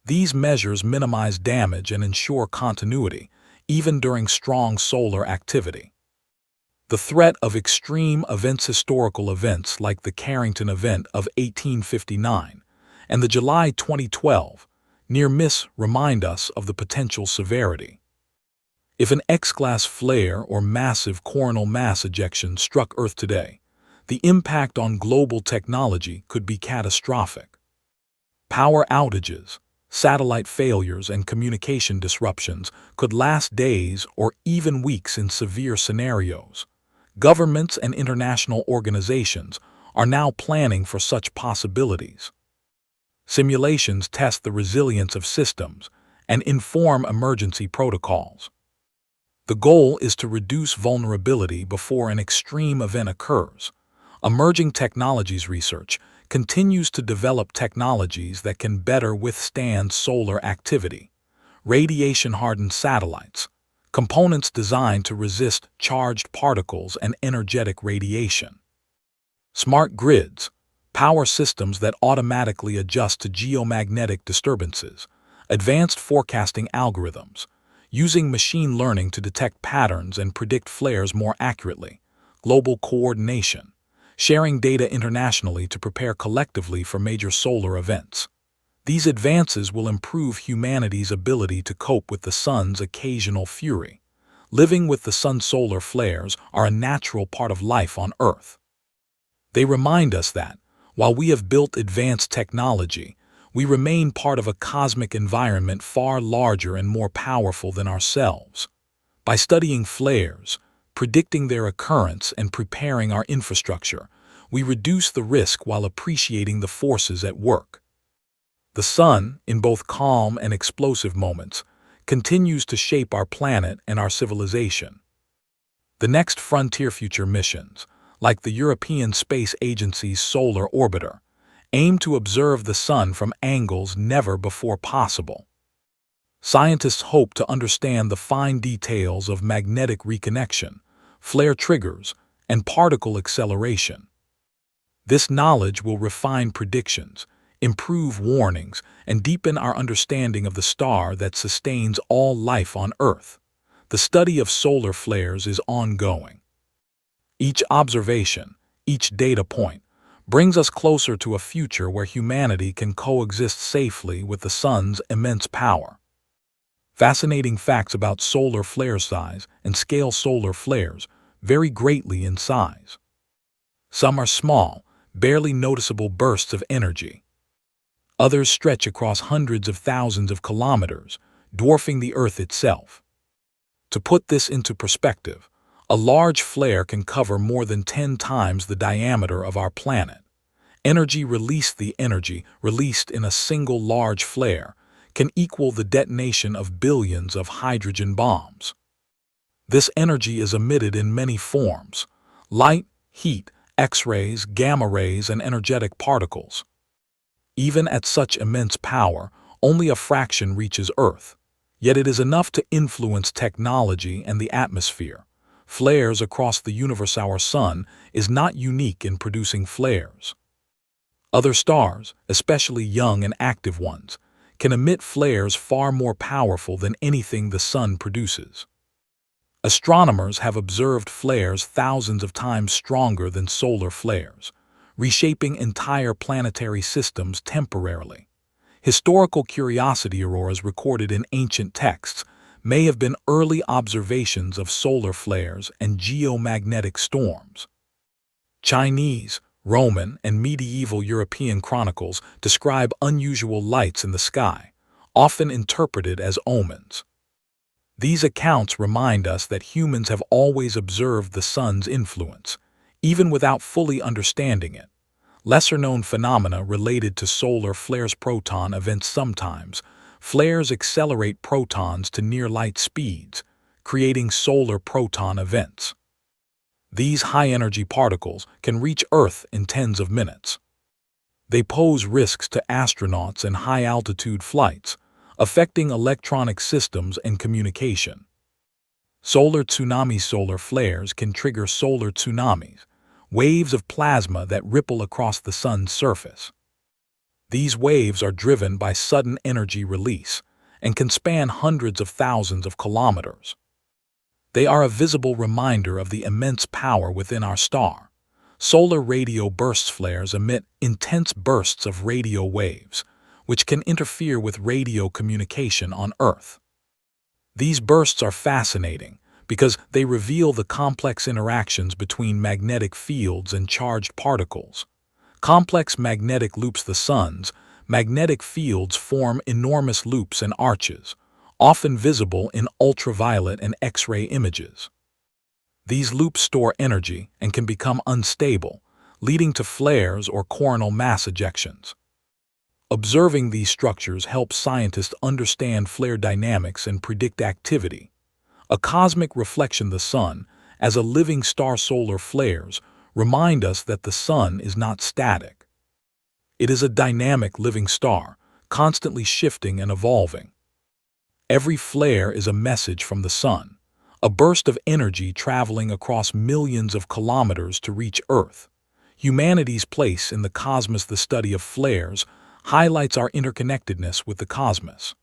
These measures minimize damage and ensure continuity, even during strong solar activity. The threat of extreme events. Historical events like the Carrington event of 1859 and the July 2012 near-miss remind us of the potential severity. If an X-class flare or massive coronal mass ejection struck Earth today, the impact on global technology could be catastrophic. Power outages, satellite failures, and communication disruptions could last days or even weeks in severe scenarios. Governments and international organizations are now planning for such possibilities. Simulations test the resilience of systems and inform emergency protocols. The goal is to reduce vulnerability before an extreme event occurs. Emerging technologies research continues to develop technologies that can better withstand solar activity. Radiation-hardened satellites, components designed to resist charged particles and energetic radiation. Smart grids, power systems that automatically adjust to geomagnetic disturbances. Advanced forecasting algorithms, using machine learning to detect patterns and predict flares more accurately. Global coordination, sharing data internationally to prepare collectively for major solar events. These advances will improve humanity's ability to cope with the sun's occasional fury. living with the sun's solar flares are a natural part of life on Earth. They remind us that, while we have built advanced technology, we remain part of a cosmic environment far larger and more powerful than ourselves. By studying flares, predicting their occurrence, and preparing our infrastructure, we reduce the risk while appreciating the forces at work. The sun, in both calm and explosive moments, continues to shape our planet and our civilization. The next frontier future missions, like the European Space Agency's Solar Orbiter, aim to observe the sun from angles never before possible. Scientists hope to understand the fine details of magnetic reconnection, flare triggers, and particle acceleration. This knowledge will refine predictions, improve warnings, and deepen our understanding of the star that sustains all life on Earth. The study of solar flares is ongoing. Each observation, each data point, brings us closer to a future where humanity can coexist safely with the sun's immense power. Fascinating facts about solar flare size and scale. Solar flares vary greatly in size. Some are small, barely noticeable bursts of energy. Others stretch across hundreds of thousands of kilometers, dwarfing the Earth itself. To put this into perspective, a large flare can cover more than 10 times the diameter of our planet. The energy released in a single large flare can equal the detonation of billions of hydrogen bombs. This energy is emitted in many forms: light, heat, X-rays, gamma rays, and energetic particles. Even at such immense power, only a fraction reaches Earth, yet it is enough to influence technology and the atmosphere. Flares across the universe. Our sun is not unique in producing flares. Other stars, especially young and active ones, can emit flares far more powerful than anything the sun produces. Astronomers have observed flares thousands of times stronger than solar flares, reshaping entire planetary systems temporarily. Historical curiosity auroras recorded in ancient texts may have been early observations of solar flares and geomagnetic storms. Chinese, Roman, and medieval European chronicles describe unusual lights in the sky, often interpreted as omens. These accounts remind us that humans have always observed the sun's influence, even without fully understanding it. Lesser-known phenomena related to solar flares. Proton events. Sometimes, flares accelerate protons to near-light speeds, creating solar proton events. These high-energy particles can reach Earth in tens of minutes. They pose risks to astronauts and high-altitude flights, affecting electronic systems and communication. Solar tsunamis. Solar flares can trigger solar tsunamis, waves of plasma that ripple across the sun's surface. These waves are driven by sudden energy release and can span hundreds of thousands of kilometers. They are a visible reminder of the immense power within our star. Solar radio bursts. Flares emit intense bursts of radio waves, which can interfere with radio communication on Earth. These bursts are fascinating because they reveal the complex interactions between magnetic fields and charged particles. Complex magnetic loops. The sun's magnetic fields form enormous loops and arches, often visible in ultraviolet and X-ray images. These loops store energy and can become unstable, leading to flares or coronal mass ejections. Observing these structures helps scientists understand flare dynamics and predict activity. A cosmic reflection. The sun, as a living star. Solar flares remind us that the sun is not static. It is a dynamic living star, constantly shifting and evolving. Every flare is a message from the sun, a burst of energy traveling across millions of kilometers to reach Earth. Humanity's place in the cosmos. The study of flares highlights our interconnectedness with the cosmos.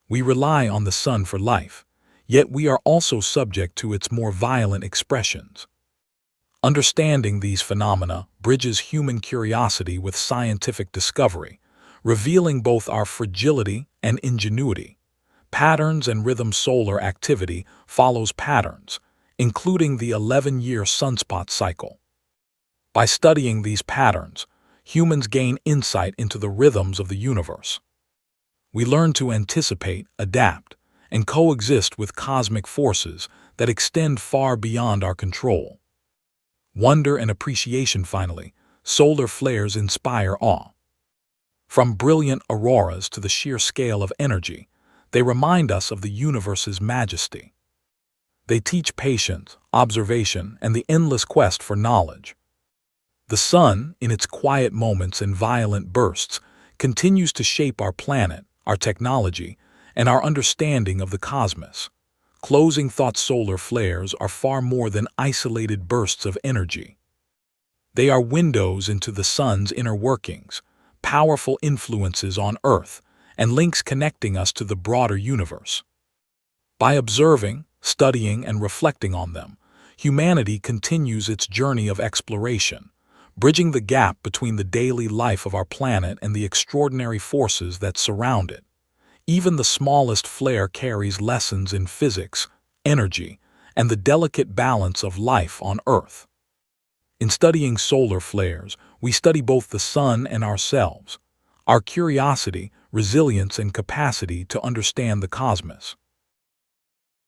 We rely on the sun for life, yet we are also subject to its more violent expressions. Understanding these phenomena bridges human curiosity with scientific discovery, revealing both our fragility and ingenuity. Patterns and rhythm. Solar activity follows patterns, including the 11-year sunspot cycle. By studying these patterns, humans gain insight into the rhythms of the universe. We learn to anticipate, adapt, and coexist with cosmic forces that extend far beyond our control. Wonder and appreciation. Finally, solar flares inspire awe. From brilliant auroras to the sheer scale of energy, they remind us of the universe's majesty. They teach patience, observation, and the endless quest for knowledge. The sun, in its quiet moments and violent bursts, continues to shape our planet, our technology, and our understanding of the cosmos. Closing thought. Solar flares are far more than isolated bursts of energy. They are windows into the sun's inner workings, powerful influences on Earth, and links connecting us to the broader universe. By observing, studying, and reflecting on them, humanity continues its journey of exploration, bridging the gap between the daily life of our planet and the extraordinary forces that surround it. Even the smallest flare carries lessons in physics, energy, and the delicate balance of life on Earth. In studying solar flares, we study both the sun and ourselves, our curiosity, resilience, and capacity to understand the cosmos.